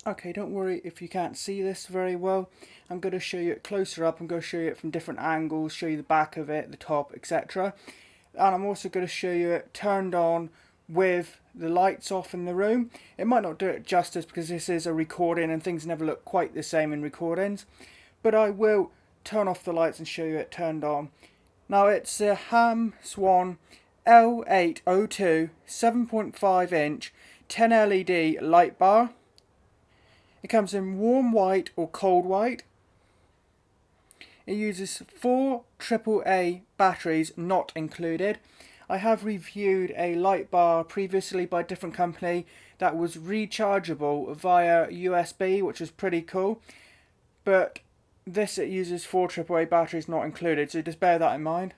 Okay, don't worry if you can't see this very well. I'm going to show you it closer up. I'm going to show you it from different angles, show you the back of it, the top, etc. And I'm also going to show you it turned on with the lights off in the room. It might not do it justice because this is a recording and things never look quite the same in recordings. But I will turn off the lights and show you it turned on. Now it's a Hamswan L802 7.5 inch 10 LED light bar. It comes in warm white or cold white. It uses 4 AAA batteries not included. I have reviewed a light bar previously by a different company that was rechargeable via USB, which was pretty cool. But this, it uses 4 AAA batteries not included, so just bear that in mind.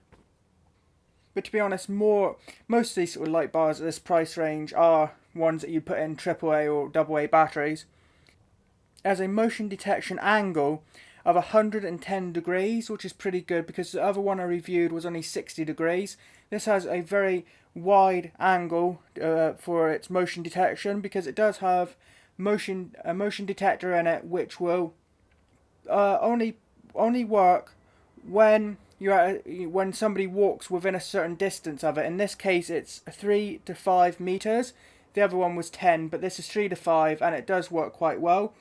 But to be honest, most of these sort of light bars at this price range are ones that you put in AAA or AA batteries. It has a motion detection angle of 110 degrees, which is pretty good because the other one I reviewed was only 60 degrees. This has a very wide angle for its motion detection because it does have a motion detector in it, which will only work when when somebody walks within a certain distance of it. In this case, it's 3 to 5 meters. The other one was 10, but this is 3 to 5, and it does work quite well.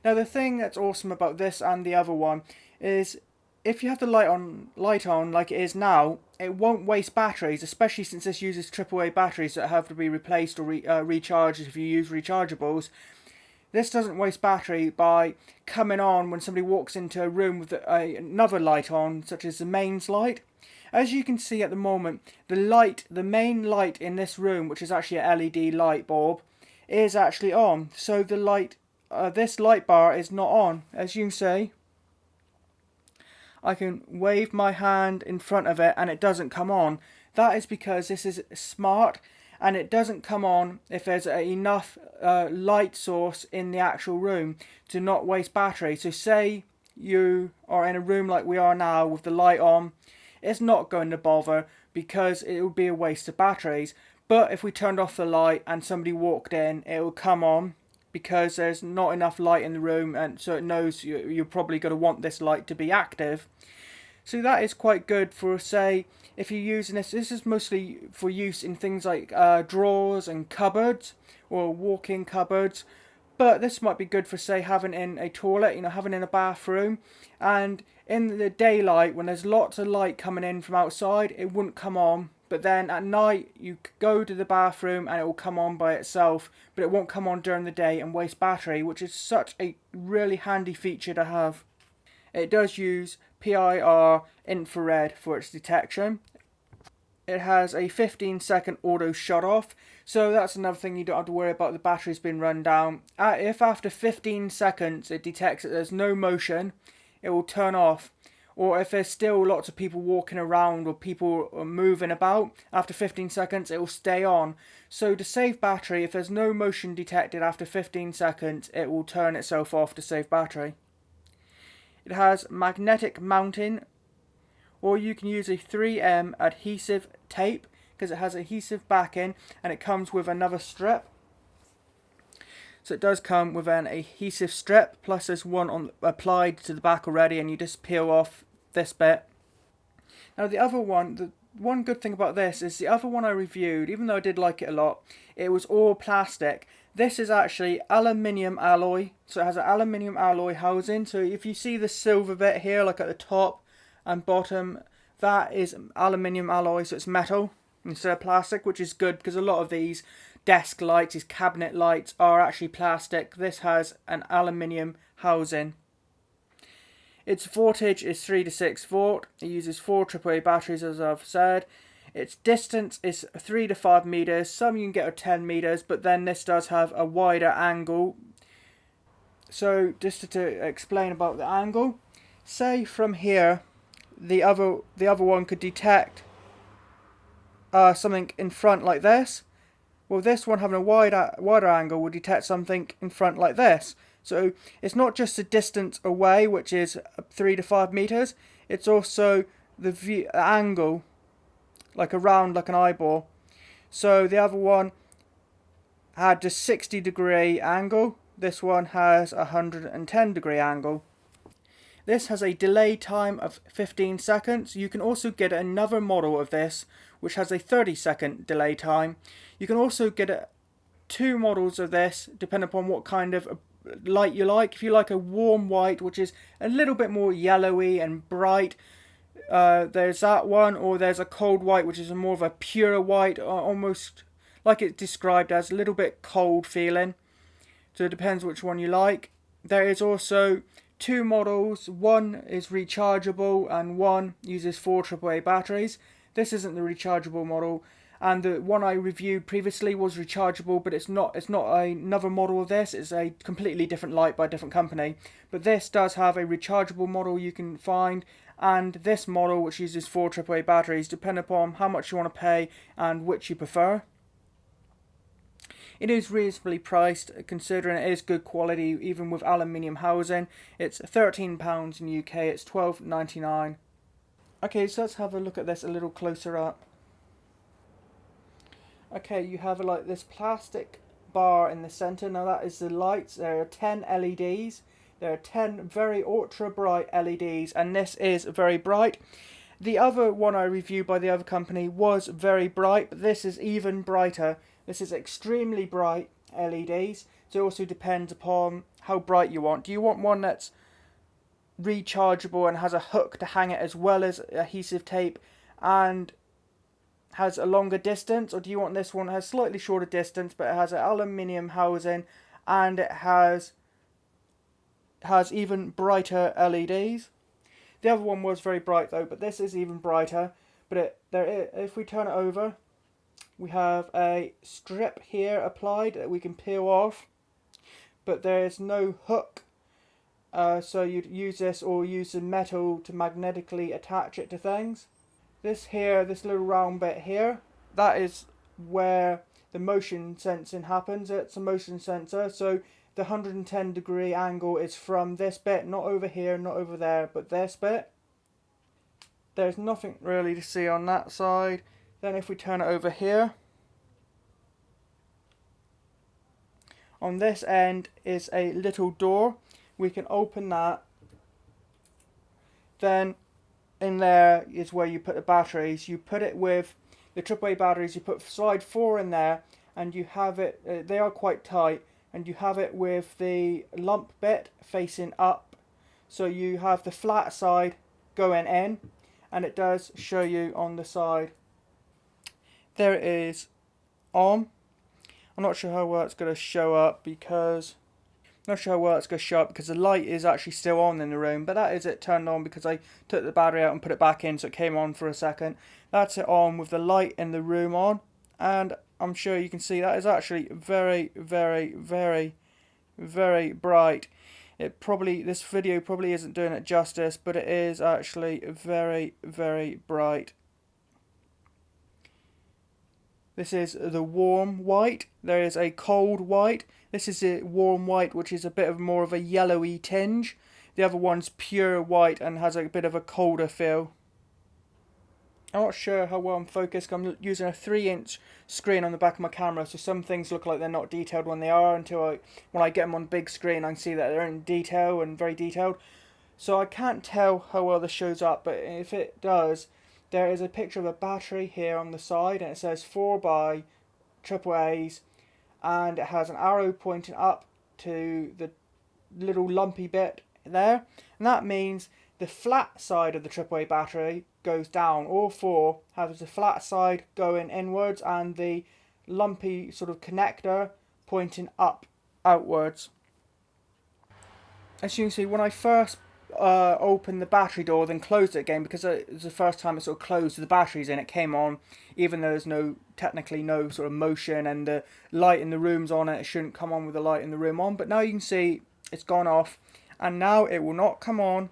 Now the thing that's awesome about this and the other one is if you have the light on like it is now, it won't waste batteries, especially since this uses AAA batteries that have to be replaced or recharged if you use rechargeables. This doesn't waste battery by coming on when somebody walks into a room with another light on, such as the mains light. As you can see at the moment, the main light in this room, which is actually a LED light bulb, is actually on. So the light, this light bar is not on. As you can see, I can wave my hand in front of it and it doesn't come on. That is because this is smart and it doesn't come on if there's enough light source in the actual room to not waste battery. So say you are in a room like we are now with the light on, it's not going to bother because it would be a waste of batteries. But if we turned off the light and somebody walked in, it will come on because there's not enough light in the room, and so it knows you're probably going to want this light to be active. So that is quite good for, say, if you're using this. This is mostly for use in things like drawers and cupboards or walk-in cupboards. But this might be good for, say, having in a toilet, having in a bathroom. And in the daylight, when there's lots of light coming in from outside, it wouldn't come on. But then at night, you go to the bathroom and it will come on by itself. But it won't come on during the day and waste battery, which is such a really handy feature to have. It does use PIR infrared for its detection. It has a 15-second auto shut off, so that's another thing you don't have to worry about the batteries being run down. If after 15 seconds it detects that there's no motion, it will turn off. Or if there's still lots of people walking around or people moving about, after 15 seconds it will stay on. So to save battery, if there's no motion detected after 15 seconds, it will turn itself off to save battery. It has magnetic mounting, or you can use a 3M adhesive tape because it has adhesive backing and it comes with another strip. So it does come with an adhesive strip, plus there's one applied to the back already, and you just peel off this bit. Now the other one, the one good thing about this is the other one I reviewed, even though I did like it a lot, it was all plastic. This is actually aluminium alloy, so it has an aluminium alloy housing. So if you see the silver bit here, like at the top and bottom, that is aluminium alloy, so it's metal instead of plastic, which is good because a lot of these desk lights, these cabinet lights, are actually plastic. This has an aluminium housing. Its voltage is 3 to 6 volt. It uses 4 AAA batteries, as I've said. Its distance is 3 to 5 meters. Some you can get at 10 meters, but then this does have a wider angle. So just to explain about the angle, say from here, the other one could detect something in front like this. Well, this one having a wider angle will detect something in front like this. So it's not just the distance away, which is 3 to 5 meters. It's also the angle, like around like an eyeball. So the other one had just 60-degree angle. this one has a 110-degree angle. This has a delay time of 15 seconds. You can also get another model of this which has a 30-second delay time. You can also get two models of this depending upon what kind of light you like. If you like a warm white which is a little bit more yellowy and bright, there's that one, or there's a cold white which is more of a pure white, almost like it's described as a little bit cold feeling. So it depends which one you like. There is also two models. One is rechargeable and one uses 4 AAA batteries. This isn't the rechargeable model, and the one I reviewed previously was rechargeable, but it's not another model of this. It's a completely different light by a different company. But this does have a rechargeable model you can find, and this model which uses 4 AAA batteries, depending upon how much you want to pay and which you prefer. It is reasonably priced considering it is good quality even with aluminium housing. It's £13 in UK, it's £12.99. Okay, so let's have a look at this a little closer up. Okay, you have like this plastic bar in the centre. Now that is the lights. There are 10 LEDs. There are 10 very ultra bright LEDs, and this is very bright. The other one I reviewed by the other company was very bright, but this is even brighter. This is extremely bright LEDs. So it also depends upon how bright you want. Do you want one that's rechargeable and has a hook to hang it as well as adhesive tape and has a longer distance, or do you want this one that has slightly shorter distance but it has an aluminium housing and it has even brighter LEDs? The other one was very bright though, but this is even brighter. But if we turn it over, we have a strip here applied that we can peel off, but there is no hook. So you'd use this or use some metal to magnetically attach it to things. This here, this little round bit here, that is where the motion sensing happens. It's a motion sensor, so the 110-degree angle is from this bit, not over here, not over there, but this bit. There's nothing really to see on that side. Then if we turn it over here, on this end is a little door. We can open that. Then in there is where you put the batteries. You put it with the AAA batteries. You put slide 4 in there, and you have it. They are quite tight, and you have it with the lump bit facing up. So you have the flat side going in, and it does show you on the side. There it is on. I'm not sure how well it's going to show up because the light is actually still on in the room, but that is it turned on because I took the battery out and put it back in, so it came on for a second. That's it on with the light in the room on, and I'm sure you can see that is actually very, very, very, very bright. This video probably isn't doing it justice, but it is actually very, very bright. This is the warm white. There is a cold white. This is a warm white, which is a bit of more of a yellowy tinge. The other one's pure white and has a bit of a colder feel. I'm not sure how well I'm focused. I'm using a 3-inch screen on the back of my camera, so some things look like they're not detailed when they are when I get them on big screen, I can see that they're in detail and very detailed. So I can't tell how well this shows up, but if it does, there is a picture of a battery here on the side, and it says 4x AAA's, and it has an arrow pointing up to the little lumpy bit there, and that means the flat side of the AAA battery goes down. All 4 has the flat side going inwards and the lumpy sort of connector pointing outwards. As you can see, when I first opened the battery door, then closed it again, because it was the first time it sort of closed the batteries in, it came on, even though there's technically no sort of motion and the light in the room's on, and it shouldn't come on with the light in the room on. But now you can see it's gone off, and now it will not come on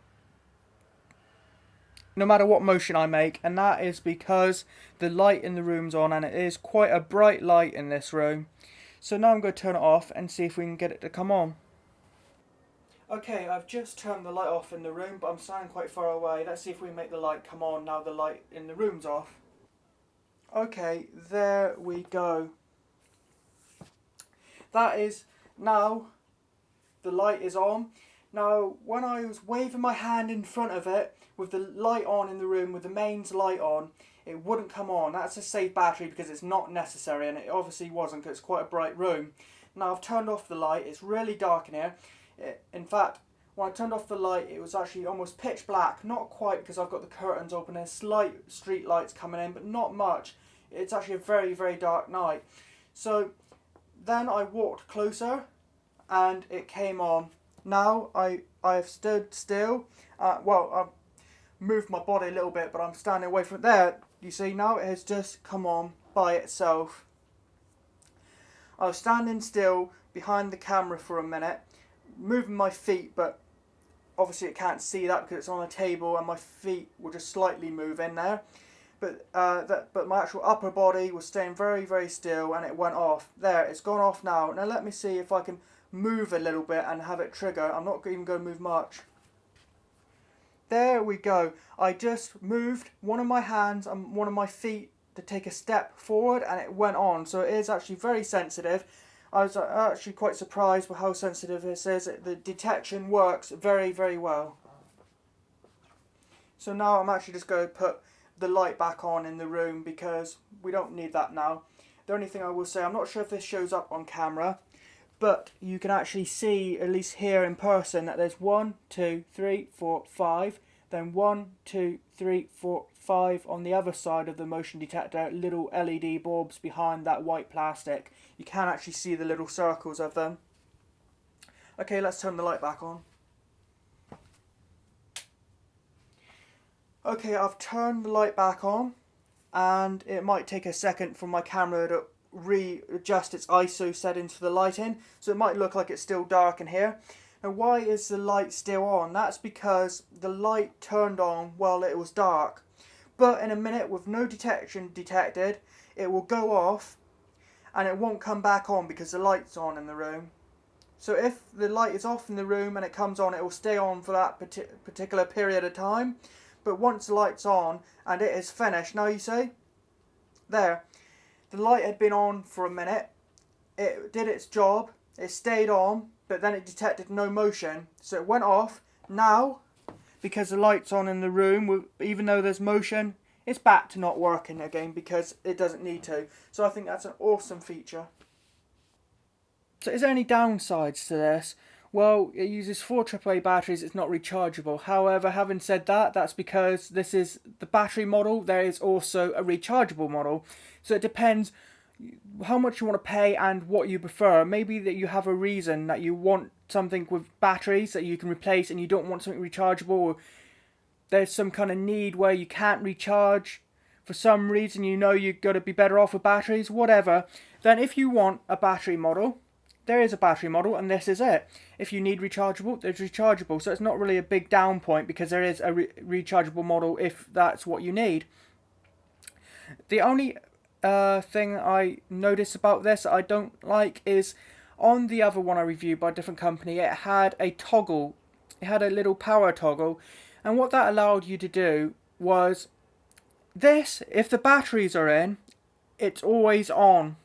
no matter what motion I make, and that is because the light in the room's on, and it is quite a bright light in this room. So now I'm going to turn it off and see if we can get it to come on. Okay, I've just turned the light off in the room, but I'm standing quite far away. Let's see if we make the light come on now the light in the room's off. Okay, there we go. That is now the light is on. Now, when I was waving my hand in front of it with the light on in the room, with the mains light on, it wouldn't come on. That's a safe battery because it's not necessary, and it obviously wasn't because it's quite a bright room. Now I've turned off the light. It's really dark in here. In fact, when I turned off the light, it was actually almost pitch black. Not quite, because I've got the curtains open. There's slight street lights coming in, but not much. It's actually a very, very dark night. So then I walked closer and it came on. Now I have stood still. Well, I've moved my body a little bit, but I'm standing away from it. There, you see, now it has just come on by itself. I was standing still behind the camera for a minute, moving my feet, but obviously it can't see that because it's on a table and my feet will just slightly move in there. But my actual upper body was staying very, very still, and it went off. There, it's gone off now. Now let me see if I can move a little bit and have it trigger. I'm not even going to move much. There we go. I just moved one of my hands and one of my feet to take a step forward, and it went on. So it is actually very sensitive. I was actually quite surprised with how sensitive this is. The detection works very, very well. So now I'm actually just going to put the light back on in the room because we don't need that now. The only thing I will say, I'm not sure if this shows up on camera, but you can actually see, at least here in person, that there's 1, 2, 3, 4, 5, then 1, 2, 3, 4, 5 on the other side of the motion detector, little LED bulbs behind that white plastic. You can actually see the little circles of them. Okay, let's turn the light back on. Okay, I've turned the light back on, and it might take a second for my camera to readjust its ISO settings for the lighting, so it might look like it's still dark in here. Now, why is the light still on? That's because the light turned on while it was dark. But in a minute, with no detection detected, it will go off and it won't come back on because the light's on in the room. So if the light is off in the room and it comes on, it will stay on for that particular period of time. But once the light's on and it is finished, now you see, there, the light had been on for a minute, it did its job, it stayed on, but then it detected no motion, so it went off. Now, because the light's on in the room, even though there's motion, it's back to not working again because it doesn't need to. So I think that's an awesome feature. So is there any downsides to this? Well, it uses 4 AAA batteries, it's not rechargeable. However, having said that, that's because this is the battery model. There is also a rechargeable model. So it depends how much you want to pay and what you prefer. Maybe that you have a reason that you want something with batteries that you can replace and you don't want something rechargeable, or there's some kind of need where you can't recharge for some reason, you know you've got to be better off with batteries, whatever. Then if you want a battery model, there is a battery model, and this is it. If you need rechargeable, there's rechargeable. So it's not really a big down point because there is a rechargeable model if that's what you need. The only thing I notice about this I don't like is on the other one I reviewed by a different company, it had a toggle. It had a little power toggle. And what that allowed you to do was this, if the batteries are in, it's always on.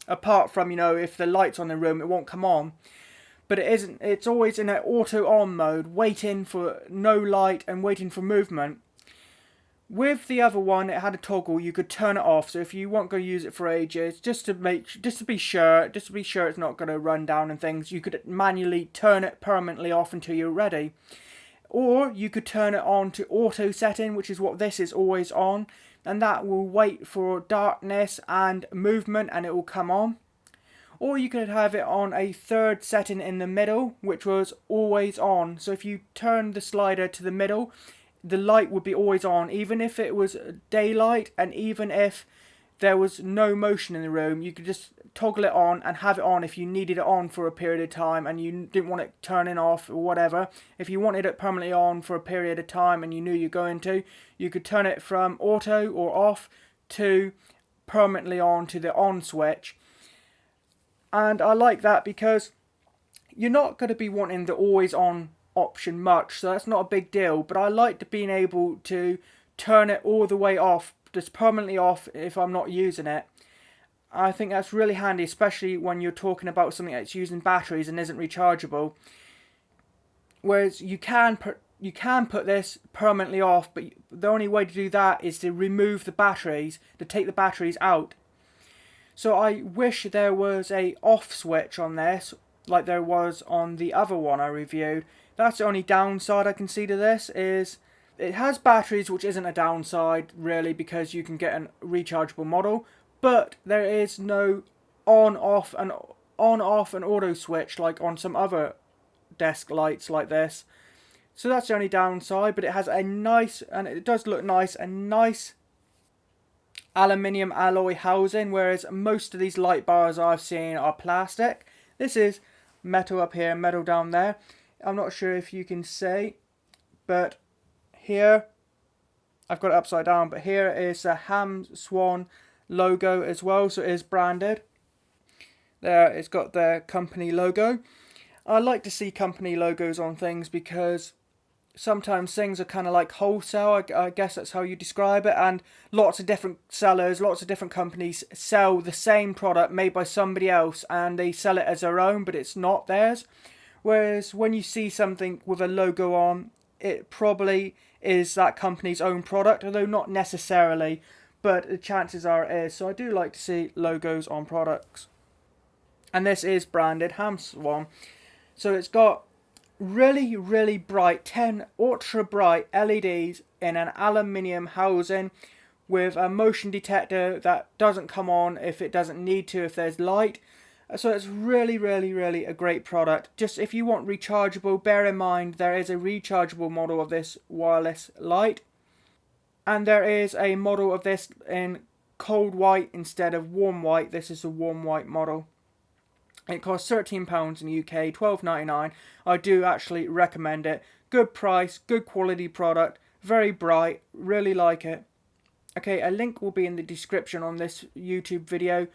Apart from, if the light's on the room, it won't come on. But it isn't. It's always in an auto on mode, waiting for no light and waiting for movement. With the other one, it had a toggle. You could turn it off. So if you weren't going to use it for ages, just to be sure it's not going to run down and things, you could manually turn it permanently off until you're ready. Or you could turn it on to auto setting, which is what this is, always on. And that will wait for darkness and movement and it will come on. Or you could have it on a third setting in the middle, which was always on. So if you turn the slider to the middle, the light would be always on, even if it was daylight and even if there was no motion in the room. You could just toggle it on and have it on if you needed it on for a period of time and you didn't want it turning off or whatever. If you wanted it permanently on for a period of time and you knew you're going to, you could turn it from auto or off to permanently on to the on switch. And I like that because you're not going to be wanting the always on option much, so that's not a big deal. But I like being able to turn it all the way off, just permanently off if I'm not using it. I think that's really handy, especially when you're talking about something that's using batteries and isn't rechargeable. Whereas you can put this permanently off, but the only way to do that is to remove the batteries, to take the batteries out. So I wish there was a off switch on this, like there was on the other one I reviewed. That's the only downside I can see to this. Is it has batteries, which isn't a downside really, because you can get a rechargeable model, but there is no on-off and auto switch like on some other desk lights like this. So that's the only downside, but it has a nice, and it does look nice, a nice aluminium alloy housing, whereas most of these light bars I've seen are plastic. This is metal up here, metal down there. I'm not sure if you can see, but here I've got it upside down, but here is a Hamswan logo as well, so it is branded. There, it's got their company logo. I like to see company logos on things because sometimes things are kind of like wholesale, I guess that's how you describe it, and lots of different sellers, lots of different companies sell the same product made by somebody else and they sell it as their own, but it's not theirs. Whereas when you see something with a logo on, it probably is that company's own product, although not necessarily, but the chances are it is. So I do like to see logos on products. And this is branded Hamswan. So it's got really, really bright, 10 ultra bright LEDs in an aluminium housing with a motion detector that doesn't come on if it doesn't need to, if there's light. So it's really, really, really a great product. Just if you want rechargeable, bear in mind there is a rechargeable model of this wireless light. And there is a model of this in cold white instead of warm white. This is a warm white model. It costs £13 in the UK, £12.99. I do actually recommend it. Good price, good quality product, very bright, really like it. Okay, a link will be in the description on this YouTube video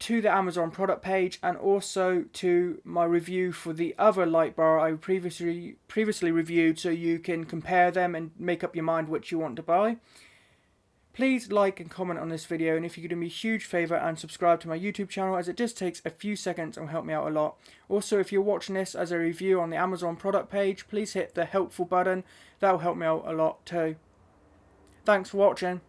to the Amazon product page and also to my review for the other light bar I previously reviewed, so you can compare them and make up your mind which you want to buy. Please like and comment on this video, and if you could do me a huge favour and subscribe to my YouTube channel, as it just takes a few seconds and will help me out a lot. Also, if you're watching this as a review on the Amazon product page, please hit the helpful button. That will help me out a lot too. Thanks for watching.